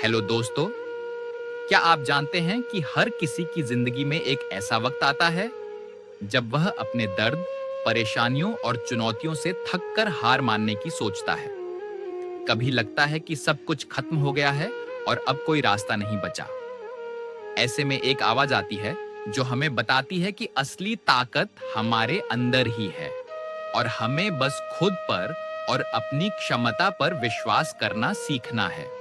Hello दोस्तों, क्या आप जानते हैं कि हर किसी की जिंदगी में एक ऐसा वक्त आता है जब वह अपने दर्द, परेशानियों और चुनौतियों से थक कर हार मानने की सोचता है। कभी लगता है कि सब कुछ खत्म हो गया है और अब कोई रास्ता नहीं बचा। ऐसे में एक आवाज आती है जो हमें बताती है कि असली ताकत हमारे अंदर ही है और हमें बस खुद पर और अपनी क्षमता पर विश्वास करना सीखना है।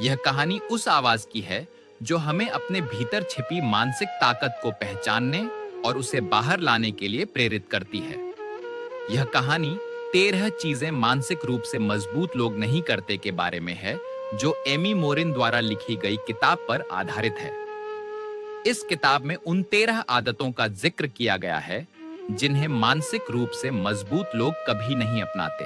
यह कहानी उस आवाज की है जो हमें अपने भीतर छिपी मानसिक ताकत को पहचानने और उसे बाहर लाने के लिए प्रेरित करती है। यह कहानी 13 चीजें मानसिक रूप से मजबूत लोग नहीं करते के बारे में है, जो एमी मोरिन द्वारा लिखी गई किताब पर आधारित है। इस किताब में उन 13 आदतों का जिक्र किया गया है जिन्हें मानसिक रूप से मजबूत लोग कभी नहीं अपनाते।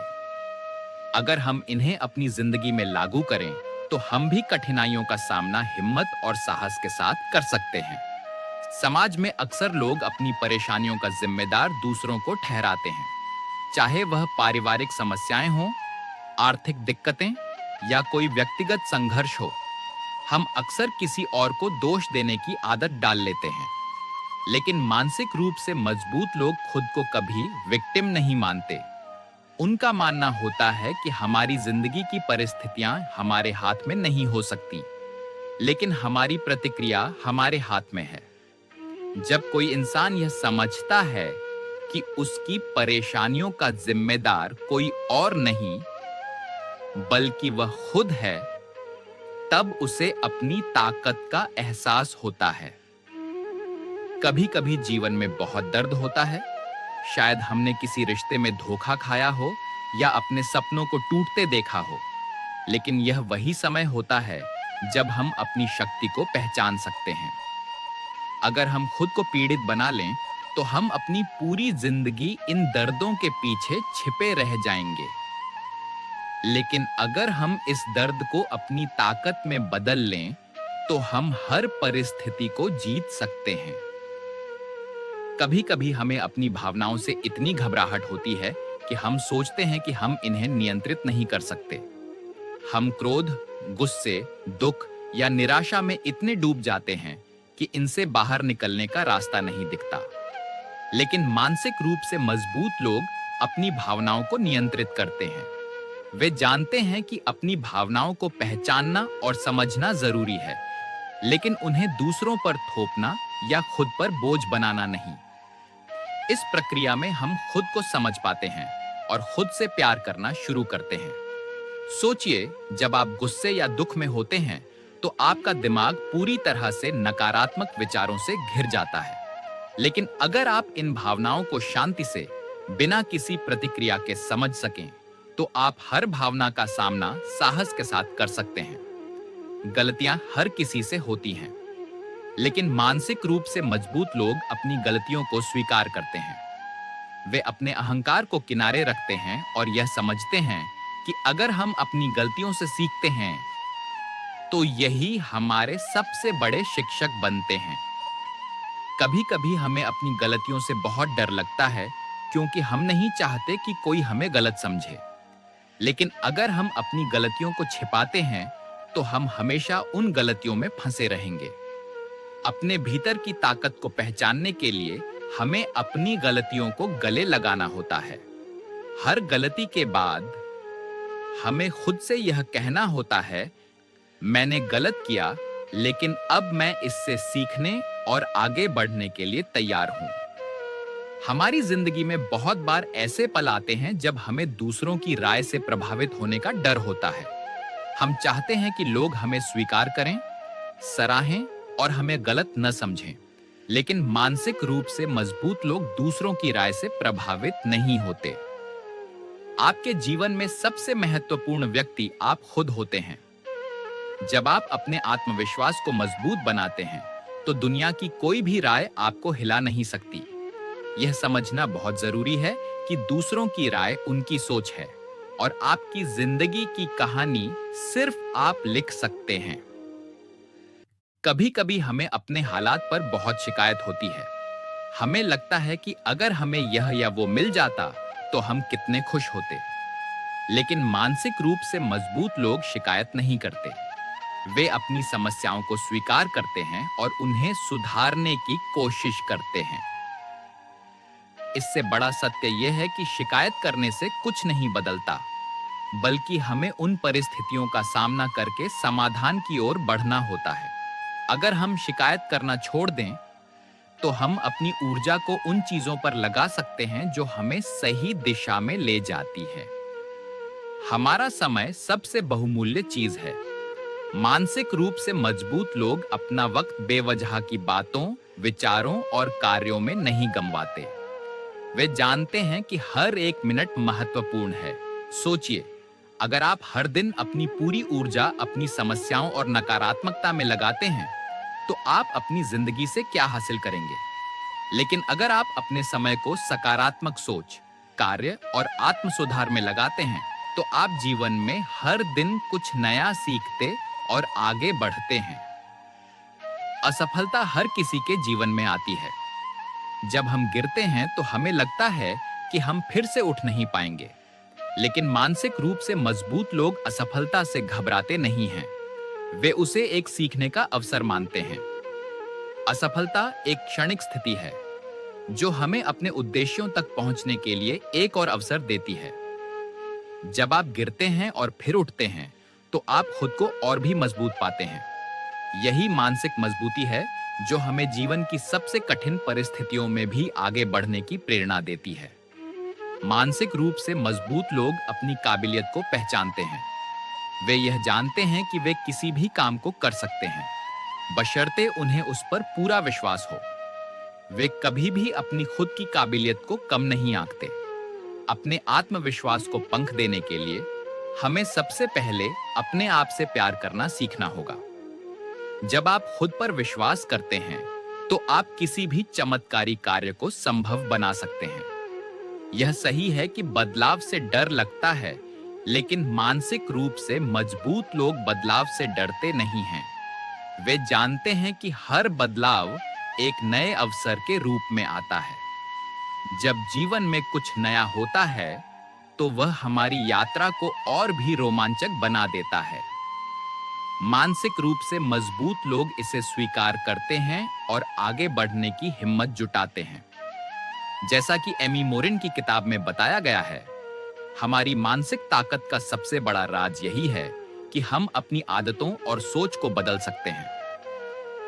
अगर हम इन्हें अपनी जिंदगी में लागू करें तो हम भी कठिनाइयों का सामना हिम्मत और साहस के साथ कर सकते हैं। समाज में अक्सर लोग अपनी परेशानियों का जिम्मेदार दूसरों को ठहराते हैं, चाहे वह पारिवारिक समस्याएं हों, आर्थिक दिक्कतें या कोई व्यक्तिगत संघर्ष हो। हम अक्सर किसी और को दोष देने की आदत डाल लेते हैं, लेकिन मानसिक रूप से मजबूत लोग खुद को कभी विक्टिम नहीं मानते। उनका मानना होता है कि हमारी जिंदगी की परिस्थितियां हमारे हाथ में नहीं हो सकती, लेकिन हमारी प्रतिक्रिया हमारे हाथ में है। जब कोई इंसान यह समझता है कि उसकी परेशानियों का जिम्मेदार कोई और नहीं बल्कि वह खुद है, तब उसे अपनी ताकत का एहसास होता है। कभी-कभी जीवन में बहुत दर्द होता है। शायद हमने किसी रिश्ते में धोखा खाया हो या अपने सपनों को टूटते देखा हो, लेकिन यह वही समय होता है जब हम अपनी शक्ति को पहचान सकते हैं। अगर हम खुद को पीड़ित बना लें, तो हम अपनी पूरी जिंदगी इन दर्दों के पीछे छिपे रह जाएंगे। लेकिन अगर हम इस दर्द को अपनी ताकत में बदल लें, तो हम हर परिस्थिति को जीत सकते हैं। कभी-कभी हमें अपनी भावनाओं से इतनी घबराहट होती है कि हम सोचते हैं कि हम इन्हें नियंत्रित नहीं कर सकते। हम क्रोध, गुस्से, दुख या निराशा में इतने डूब जाते हैं कि इनसे बाहर निकलने का रास्ता नहीं दिखता। लेकिन मानसिक रूप से मजबूत लोग अपनी भावनाओं को नियंत्रित करते हैं। वे जानते हैं कि अपनी भावनाओं को पहचानना और समझना जरूरी है, लेकिन उन्हें दूसरों पर थोपना या खुद पर बोझ बनाना नहीं। इस प्रक्रिया में हम खुद को समझ पाते हैं और खुद से प्यार करना शुरू करते हैं। सोचिए, जब आप गुस्से या दुख में होते हैं, तो आपका दिमाग पूरी तरह से नकारात्मक विचारों से घिर जाता है। लेकिन अगर आप इन भावनाओं को शांति से, बिना किसी प्रतिक्रिया के समझ सकें, तो आप हर भावना का सामना साहस के साथ कर सकते हैं। गलतियां हर किसी से होती हैं, लेकिन मानसिक रूप से मजबूत लोग अपनी गलतियों को स्वीकार करते हैं। वे अपने अहंकार को किनारे रखते हैं और यह समझते हैं कि अगर हम अपनी गलतियों से सीखते हैं, तो यही हमारे सबसे बड़े शिक्षक बनते हैं। कभी-कभी हमें अपनी गलतियों से बहुत डर लगता है, क्योंकि हम नहीं चाहते कि कोई हमें गलत समझे। लेकिन अगर हम अपनी गलतियों को छिपाते हैं, तो हम हमेशा उन गलतियों में फंसे रहेंगे। अपने भीतर की ताकत को पहचानने के लिए हमें अपनी गलतियों को गले लगाना होता है। हर गलती के बाद हमें खुद से यह कहना होता है, मैंने गलत किया, लेकिन अब मैं इससे सीखने और आगे बढ़ने के लिए तैयार हूं। हमारी जिंदगी में बहुत बार ऐसे पल आते हैं जब हमें दूसरों की राय से प्रभावित होने का डर होता है। हम चाहते हैं कि लोग हमें स्वीकार करें, सराहें और हमें गलत न समझें। लेकिन मानसिक रूप से मजबूत लोग दूसरों की राय से प्रभावित नहीं होते। आपके जीवन में सबसे महत्वपूर्ण व्यक्ति आप खुद होते हैं। जब आप अपने आत्मविश्वास को मजबूत बनाते हैं, तो दुनिया की कोई भी राय आपको हिला नहीं सकती। यह समझना बहुत जरूरी है कि दूसरों की राय उनकी सोच है और आपकी जिंदगी की कहानी सिर्फ आप लिख सकते हैं। कभी-कभी हमें अपने हालात पर बहुत शिकायत होती है। हमें लगता है कि अगर हमें यह या वो मिल जाता, तो हम कितने खुश होते। लेकिन मानसिक रूप से मजबूत लोग शिकायत नहीं करते। वे अपनी समस्याओं को स्वीकार करते हैं और उन्हें सुधारने की कोशिश करते हैं। इससे बड़ा सत्य यह है कि शिकायत करने से कुछ नहीं बदलता, बल्कि हमें उन परिस्थितियों का सामना करके समाधान की ओर बढ़ना होता है। अगर हम शिकायत करना छोड़ दें, तो हम अपनी ऊर्जा को उन चीजों पर लगा सकते हैं जो हमें सही दिशा में ले जाती है। हमारा समय सबसे बहुमूल्य चीज है। मानसिक रूप से मजबूत लोग अपना वक्त बेवजह की बातों, विचारों और कार्यों में नहीं गंवाते। वे जानते हैं कि हर एक मिनट महत्वपूर्ण है। सोचिए, अगर आप हर दिन अपनी पूरी ऊर्जा अपनी समस्याओं और नकारात्मकता में लगाते हैं, तो आप अपनी जिंदगी से क्या हासिल करेंगे? लेकिन अगर आप अपने समय को सकारात्मक सोच, कार्य और आत्म सुधार में लगाते हैं, तो आप जीवन में हर दिन कुछ नया सीखते और आगे बढ़ते हैं। असफलता हर किसी के जीवन में आती है। जब हम गिरते हैं तो हमें लगता है कि हम फिर से उठ नहीं पाएंगे। लेकिन मानसिक रूप से मजबूत लोग असफलता से घबराते नहीं हैं। वे उसे एक सीखने का अवसर मानते हैं। असफलता एक क्षणिक स्थिति है जो हमें अपने उद्देश्यों तक पहुंचने के लिए एक और अवसर देती है। जब आप गिरते हैं और फिर उठते हैं, तो आप खुद को और भी मजबूत पाते हैं। यही मानसिक मजबूती है जो हमें जीवन की सबसे कठिन परिस्थितियों में भी आगे बढ़ने की प्रेरणा देती है। मानसिक रूप से मजबूत लोग अपनी काबिलियत को पहचानते हैं। वे यह जानते हैं कि वे किसी भी काम को कर सकते हैं, बशर्ते उन्हें उस पर पूरा विश्वास हो। वे कभी भी अपनी खुद की काबिलियत को कम नहीं आंकते। अपने आत्मविश्वास को पंख देने के लिए हमें सबसे पहले अपने आप से प्यार करना सीखना होगा। जब आप खुद पर विश्वास करते हैं, तो आप किसी भी चमत्कारी कार्य को संभव बना सकते हैं। यह सही है कि बदलाव से डर लगता है, लेकिन मानसिक रूप से मजबूत लोग बदलाव से डरते नहीं हैं। वे जानते हैं कि हर बदलाव एक नए अवसर के रूप में आता है। जब जीवन में कुछ नया होता है, तो वह हमारी यात्रा को और भी रोमांचक बना देता है। मानसिक रूप से मजबूत लोग इसे स्वीकार करते हैं और आगे बढ़ने की हिम्मत जुटाते हैं। जैसा कि एमी मोरिन की किताब में बताया गया है, हमारी मानसिक ताकत का सबसे बड़ा राज यही है कि हम अपनी आदतों और सोच को बदल सकते हैं।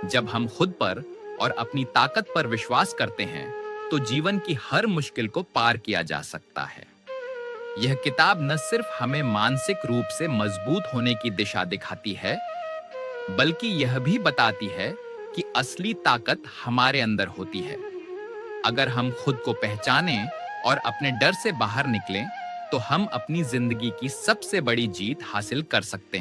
जब हम खुद पर और अपनी ताकत पर विश्वास करते हैं, तो जीवन की हर मुश्किल को पार किया जा सकता है। यह किताब न सिर्फ हमें मानसिक रूप से मजबूत होने की दिशा दिखाती है, बल्कि यह भी बताती है कि असली ताकत हमारे अंदर होती है। अगर हम खुद को पहचानें और अपने डर से बाहर निकलें, तो हम अपनी जिंदगी की सबसे बड़ी जीत हासिल कर सकते हैं।